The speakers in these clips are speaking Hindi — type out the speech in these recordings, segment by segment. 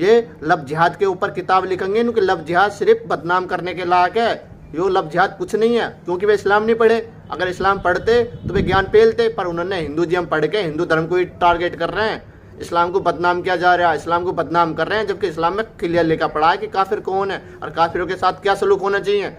ये लव जिहाद के ऊपर किताब लिखेंगे क्योंकि लव जिहाद सिर्फ बदनाम करने के लायक है। यो लव जिहाद कुछ नहीं है, क्योंकि वे इस्लाम नहीं पढ़े। अगर इस्लाम पढ़ते तो वे ज्ञान पेलते, पर उन्होंने हिंदूइज्म पढ़ के हिंदू धर्म को ही टारगेट कर रहे हैं। इस्लाम को बदनाम किया जा रहा है, इस्लाम को बदनाम कर रहे हैं, जबकि इस्लाम में क्लियर लिखा पड़ा है कि काफिर कौन है और काफिरों के साथ क्या सलूक होना चाहिए।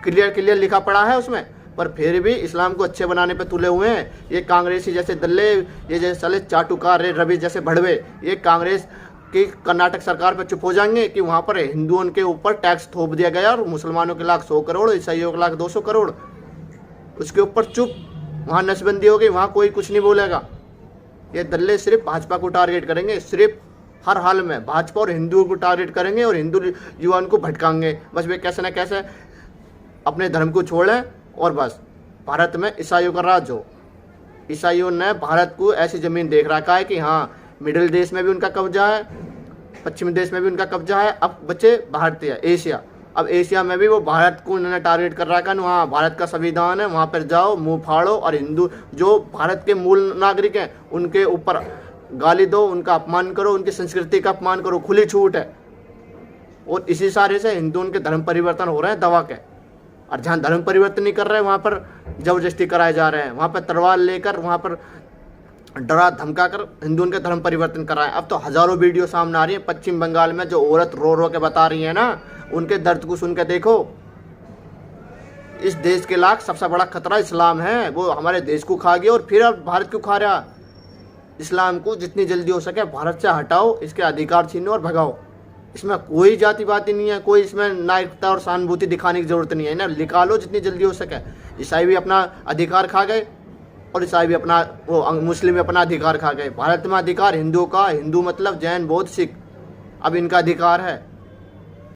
क्लियर लिखा पड़ा है उसमें, पर फिर भी इस्लाम को अच्छे बनाने पे तुले हुए हैं। ये कांग्रेसी जैसे दल्ले, ये जैसे साले चाटुकार रवि जैसे भड़वे, ये कांग्रेस की कर्नाटक सरकार पर चुप हो जाएंगे कि वहाँ पर हिंदुओं के ऊपर टैक्स थोप दिया गया और मुसलमानों के लाख 100 करोड़, ईसाइयों के लाख 200 करोड़, उसके ऊपर चुप। वहाँ नसबंदी होगी, वहाँ कोई कुछ नहीं बोलेगा। ये दल्ले सिर्फ भाजपा को टारगेट करेंगे, सिर्फ हर हाल में भाजपा और हिंदुओं को टारगेट करेंगे और हिंदू युवाओं को भटकाएंगे। बस वे कैसे न कैसे अपने धर्म को छोड़ें और बस भारत में ईसाइयों का राज हो। ईसाइयों ने भारत को ऐसी ज़मीन देख रखा है कि हाँ, मिडिल देश में भी उनका कब्जा है, पश्चिमी देश में भी उनका कब्जा है। अब बचे भारतीय एशिया, अब एशिया में भी वो भारत को उन्होंने टारगेट कर रखा है। वहाँ भारत का संविधान है, वहाँ पर जाओ, मुंह फाड़ो और हिंदू जो भारत के मूल नागरिक हैं उनके ऊपर गाली दो, उनका अपमान करो, उनकी संस्कृति का अपमान करो, खुली छूट है। और इसी सारे से हिंदू उनके धर्म परिवर्तन हो रहे हैं दवा के। और जहाँ धर्म परिवर्तन नहीं कर रहे हैं वहाँ पर जबरदस्ती कराए जा रहे हैं, वहाँ पर तलवार लेकर, वहाँ पर डरा धमका कर हिंदू उनके धर्म परिवर्तन कर रहा है। अब तो हज़ारों वीडियो सामने आ रही है पश्चिम बंगाल में, जो औरत रो रो के बता रही है ना, उनके दर्द को सुन के देखो। इस देश के लाख सबसे बड़ा खतरा इस्लाम है, वो हमारे देश को खा गया और फिर अब भारत को खा रहा। इस्लाम को जितनी जल्दी हो सके भारत से हटाओ, इसके अधिकार छीनो और भगाओ। इसमें कोई जाति बाती नहीं है, कोई इसमें नायकता और सहानुभूति दिखाने की जरूरत नहीं है ना, निकालो जितनी जल्दी हो सके। ईसाई भी अपना अधिकार खा गए और ईसाई भी अपना, वो मुस्लिम भी अपना अधिकार खा गए। भारत में अधिकार हिंदुओं का, हिंदू मतलब जैन बौद्ध सिख, अब इनका अधिकार है।